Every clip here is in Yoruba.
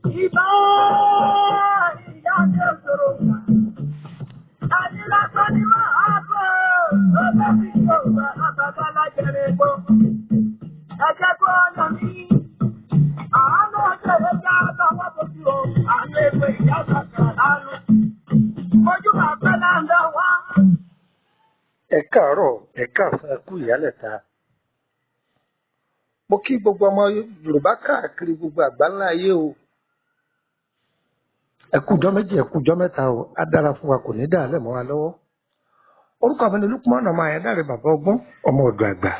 Ìbá ìyá mi ò sọ̀rọ̀ gbà. Àdìlágbà ni máa bọ̀. Ọba fi Yorùbá àbàbà lájẹrẹ gbọ́. Ẹ̀jẹ̀ kó ọ̀nà mi. Àánú ọ̀sẹ̀ ló já lọ́wọ́ bójú o. Àánú ewé ìyá sàkà lánú. Mojú máa pẹ́ láńdá wá. Ẹ káàárọ̀, ẹ káàsán, ẹ kú ìyálẹ̀ta. Mo kí gbogbo ọmọ Yorùbá káàkiri gbogbo àgbáńlá ayé o. Ẹ kújọ́ méjì, ẹ kújọ́ mẹ́ta o. Á dára fún wa, kò ní dàálẹ̀ mọ́ wa lọ́wọ́. Orúkọ mi ni Lukman ọmọ Ayédáre bàbá ọgbọ́n, ọmọ ọ̀dọ̀ àgbà.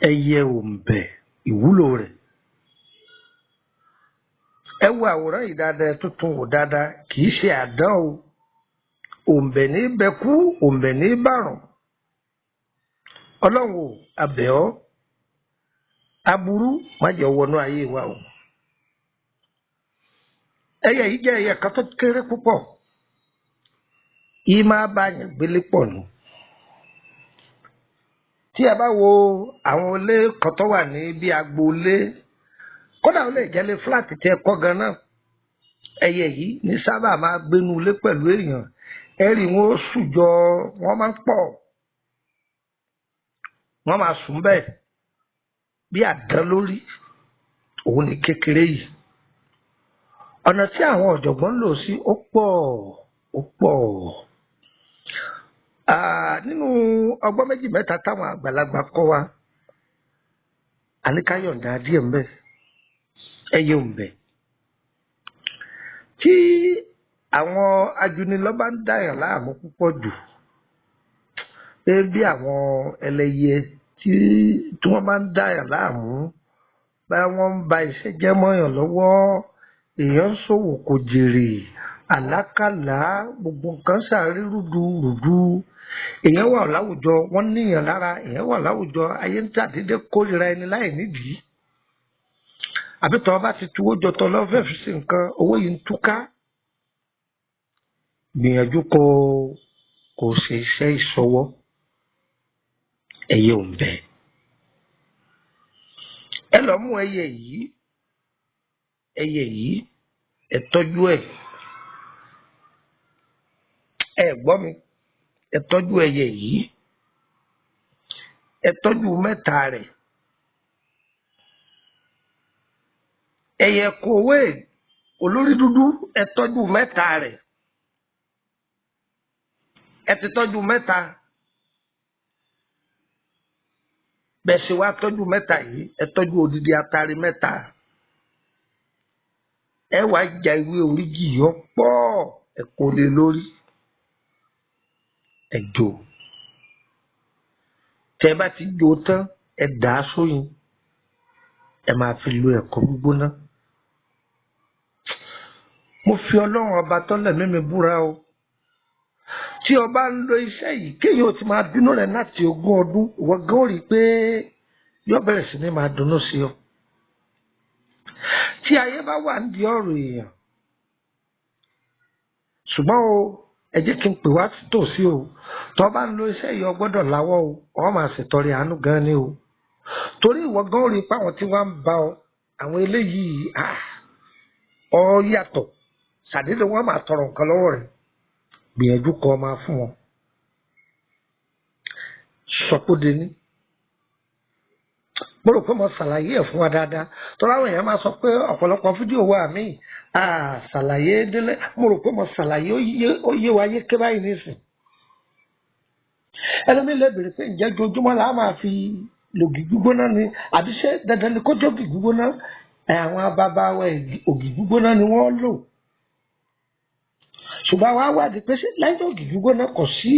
Ẹyẹ òǹbẹ̀ ìwúlò rẹ̀. Ẹ wo àwòrán yìí dáadáa, ẹ tuntun wò dáadáa, kì í ṣe àdán o. Òǹbẹ̀ ní bẹkú, òǹbẹ̀ ní bàrùn. Ọlọ́run ò abẹ̀ ọ́, aburú má jẹ́ wọnú ayé wa o. Ẹyẹ yìí jẹ́ ẹyẹ kan tó kéré púpọ̀, yìí máa bá yàn gbélé pọ̀ nù. Tí a bá wo àwọn ilé kan tó wà ní bí agboolé, kódà ó lè jẹ́lé fúláàtì tí ẹ kọ́ gan náà, ẹyẹ yìí ní sábà máa gbénú ilé pẹ̀lú èèyàn. Ẹ̀rí wọn ó sùjọ, wọ́n máa ń pọ̀, wọ́n máa sùn bẹ́ẹ̀ bí àdán lórí. Òun ní kékeré yìí. Ọ̀nà tí àwọn ọ̀jọ̀gbọ́n lò sí ó pọ̀, ó pọ̀. Nínú ọgbọ́n méjì mẹ́ta táwọn àgbàlagbà kọ́ wa, àníkáyọ̀ǹda díẹ̀ ń bẹ. Ẹyẹ òǹbẹ̀ tí àwọn ajunilọ́ bá ń dàyàn láàmú púpọ̀ jù, pé bí àwọn ẹlẹ́yẹ tí wọ́n bá ń dàyàn láàmú, bá wọ́n ń ba iṣẹ́ jẹ́ mọ́yàn lọ́wọ́, èèyàn ń ṣòwò kò jèrè, àlákàlà, gbogbo nǹkan sàárè rúdurùdu. Èèyàn wà láwùjọ, wọ́n níyàn lára, èèyàn wà láwùjọ, ayé ń tàdédé kórìíra ẹni láì nídìí. Àbí tọ́ bá ti tuwó jọ tọ́ lọ́fẹ̀ẹ́ fi ṣe nǹkan, owó yìí ń túká. Gbìyànjú kó ṣe iṣẹ́ ìṣọwọ́. Ẹyẹ òǹbẹ̀. Ẹ lọ mú ẹyẹ yìí, ẹ tọ́jú ẹ̀. Ẹ gbọ́ mi, ẹ tọ́jú ẹyẹ yìí, ẹ tọ́jú mẹ́ta rẹ̀. Ẹyẹ kòwé olórí dúdú, ẹ tọ́jú mẹ́ta rẹ̀. Ẹ ti tọ́jú mẹ́ta. Bẹ́ẹ̀ ṣe wá tọ́jú mẹ́ta yìí, ẹ tọ́jú odidi atare mẹ́ta. Ẹ wá ja ìwé oríjì yọ pọ̀, ẹ kó lé lórí. Ẹ jò. Tẹ́ bá ti jò tán, ẹ dà á sóyin. Ẹ máa fi lo ẹ̀kọ́ gbígbóná. Mo fi Ọlọ́run ọba tọ́lẹ̀ mímí búra o. Tí ọba ń lo iṣẹ́ yìí, kéèyàn ó ti máa bínú rẹ̀ láti 20 ọdún, ìwọ gan rí i pé yóò bẹ̀rẹ̀ sí ní máa dunnú sí ọ. Tí ayé bá wà nídìí ọ̀rọ̀ èèyàn, ṣùgbọ́n o, ẹ jẹ́ kí n pè wá tòsí o. Tọ́ bá ń lo iṣẹ́ yìí, o gbọ́dọ̀ láwọ́ o, ọ máa ṣètọrẹ àánú gan ni o. Torí ìwọ gan rí i pé àwọn tí wọ́n ń bá ọ, àwọn eléyìí ọ yàtọ̀, ṣàdédé wọ́n máa tọrọ nǹkan lọ́wọ́ rẹ̀. Gbìyànjú kó máa fún wọn. Sọpóde ní. Mo rò pé mo ṣàlàyé ẹ̀ fún wa dáadáa. Tọ́lá àwọn èèyàn máa sọ pé ọ̀pọ̀lọpọ̀ fídíò wà mí ṣàlàyé délé. Mo rò pé mo ṣàlàyé ó yé wa yé ké báyìí nísìn. Ẹlòmíì lè béèrè pé ǹjẹ́ ojoojúmọ́ la máa fi lògì gbígbóná ni, àbí ṣé dandan ni kó jẹ́ ògì gbígbóná? Àwọn bàbá wa ògì gbígbóná ni wọ́n lò. Ṣùgbọ́n wá wádìí pé ṣé lẹ́yìn ògì gbígbóná kò sí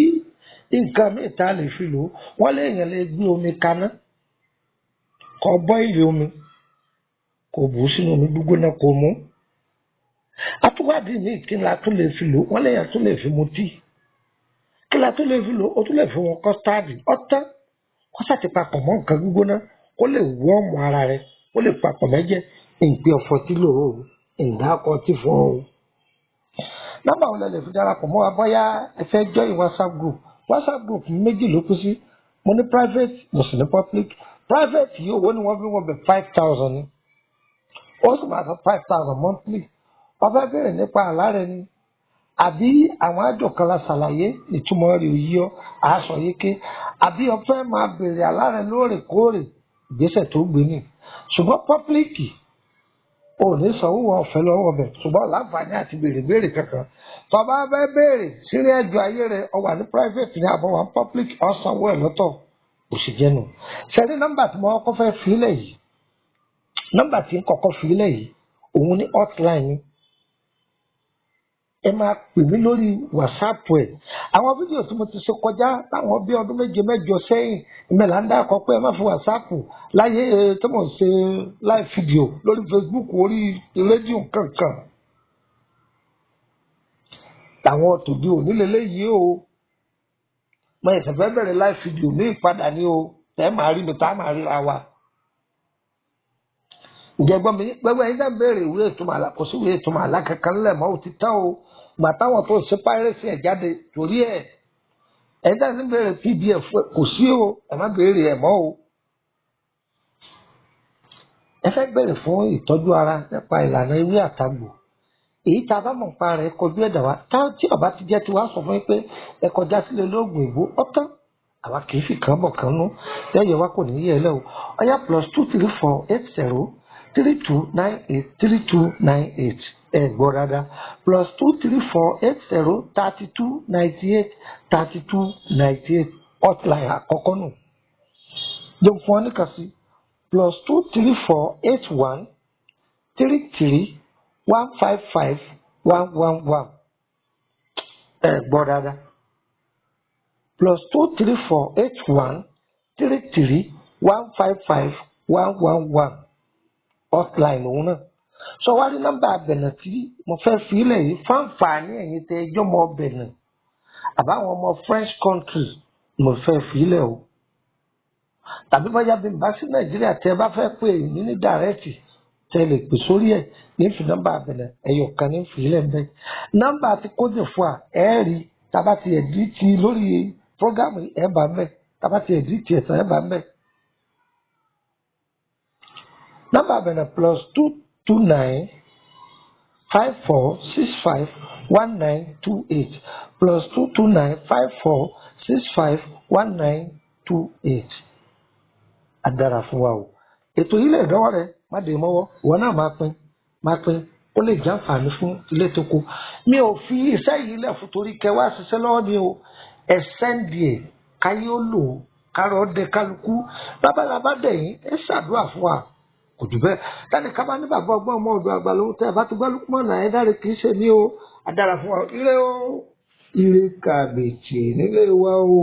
nǹkan míì tá a lè fi lò. Wọ́n léèyàn lè gbé omi kaná, kó bọ́ìlì omi, kó bù sínú omi gbígbóná kó mú. Àtúwádìí míì kí la tún lè fi lò. Wọ́n léèyàn tún lè fi mu tíì. Kí la tún lè fi lò? O tún lè fi wọn kọ́stáàdì. Ọ̀tán kó sàti papọ̀ mọ́ nǹkan gbígbóná kó lè wọ́ọ̀mù ara rẹ̀, kó lè papọ̀ mẹ́jẹ̀. Ìpè ọ̀fọ̀ tí lò ó, ìdákọ̀ tí fọ́ o. Nọ́mbà wo lẹ lè fi darapọ̀ mọ́ wa bóyá ẹ fẹ́ join WhatsApp group. WhatsApp group méjì ló kú sí. Mo ní private, mo sì ní public. Private yìí owó ni wọ́n fi wọ́n bẹ̀ 5,000 ni. ó sì máa san 5,000 monthly. Wọ́n fẹ́ bẹ̀rẹ̀ nípa àlá rẹ ni àbí àwọn àjọ kan la ṣàlàyé ìtumọ̀ rẹ̀ òyì ọ́ àásọ yéké àbí o fẹ́ máa bèrè àlá rẹ lóòrèkóòrè ìgbésẹ̀ tó gbé ni. Ṣùgbọ́n pọ́blíkì ò ní sanwó wọn ọ̀fẹ́ lọ́wọ́ bẹ̀ ṣùgbọ́n láǹfààní àti béèrè kankan. Tó bá fẹ́ béèrè sírí ẹjọ́ ayé rẹ ó wà ní private ní àbọ̀wá public ọ̀sánwó ẹ̀ lọ́tọ̀ òṣìjẹ́ nù. Ṣẹ́ni nọ́mbà tí mo kọ́kọ́ fẹ́ fílẹ̀ yìí nọ́mbà tí ń kọ́kọ́ fílẹ̀ yìí òun ní hotline ni. Ẹ máa pè mí lórí WhatsApp ẹ̀. Àwọn fídíò tí mo ti ṣe kọjá láwọn bí ọdún 7 sẹ́yìn ìmẹ̀lá ń dákọ̀ pé ẹ má fi WhatsApp láyé tí mo ṣe live video lórí Facebook orí rédíò kankan. Àwọn tòbí òní lélẹ́yìí o. Mo ẹ̀sẹ̀ fẹ́ bẹ̀rẹ̀ live video ní ìpadà ní o. Tẹ́ máa rí mi tá máa ríra wa. Ìjẹ́gbọ́n mi gbẹ́gbẹ́ yín dẹ́ béèrè ìwé ìtumọ̀ àlá kò sí ìwé ìtumọ̀ àlá kankan lẹ̀ mọ́ òtí tán o. Gbà táwọn tó ṣe piracy ẹ̀ jáde torí ẹ̀ ẹ̀yin dẹ́ béèrè PDF kò sí o ẹ̀ má béèrè ẹ̀ mọ́ o. Ẹ fẹ́ béèrè fún ìtọ́jú ara nípa ìlànà ewé àtagbò. Èyí tá a bá mọ̀ nípa rẹ̀ kọjú ẹ̀dá wa tí ọba ti jẹ́ tiwa sọ fún yín pé ẹ kọjá sílé lóògùn ìbò ọ̀tán àwa kì í fi kàn bọ̀ kàn nú lẹ́yìn wa kò ní yẹ ẹ lẹ́ o. Ọ̀yá +23480 3298 ẹ gbọ́ dáadáa +23480 3298 hotline àkọ́kọ́ nù. Jẹ́ fún ọ nìkan sí +23481 33 155 111 ẹ gbọ́ dáadáa +23481 33 155 111 hotline òun náà. Sọ wá rí nọ́mbà abẹ̀nà tí mo fẹ́ fi ilẹ̀ yìí fáǹfààní ẹ̀yin tẹ ẹjọ́ mọ ọbẹ̀nà àbáwọn ọmọ French country mo fẹ́ fi ilẹ̀ o. Tàbí bóyá bí n bá sí Nàìjíríà tẹ bá fẹ́ pè mí ní dàrẹ́tì tẹ lè pè sórí ẹ̀ ní fi nọ́mbà abẹ̀nà ẹ̀yọ̀ kan ní fi ilẹ̀ mbẹ́. Nọ́mbà ti kódì fún wa ẹ̀ rí tàbá ti ẹ̀dí ti lórí prógámù ẹ̀ bá mbẹ́ tàbá ti ẹ̀dí ti ẹ̀sán ẹ̀ bá mbẹ́. Nọ́mbà abẹ̀nà +229 54 65 1928 +229 54 65 1928. Adara fún wa o. Ètò ilé ìdánwò rẹ má dé mọ́wọ́ ìwọ náà máa pín ó lè jẹ́ àǹfààní fún ilé tó kù. Mi ò fi iṣẹ́ yìí lẹ̀ fún torí kẹwàá ṣiṣẹ́ lọ́wọ́ ni o. Ẹ sẹ́ndì ẹ̀ káyé ó lò ó kárọ̀ ọdẹ kálukú lábàlábà dẹ̀yìn ẹ ṣàdúrà fún wa. Kò jù bẹ́ẹ̀ tani ká bá ní bàbá ọgbọ́n ọmọ ọ̀dọ̀ àgbà lóhun tẹ́ ẹ bá ti gbọ́ lùkúmọ̀ náà ẹ dáre kì í ṣe ní o. Adara fún wa ire o ire kàbèjì nílé wa o.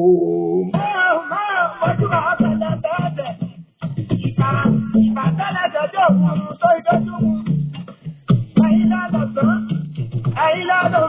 Ìbàdàn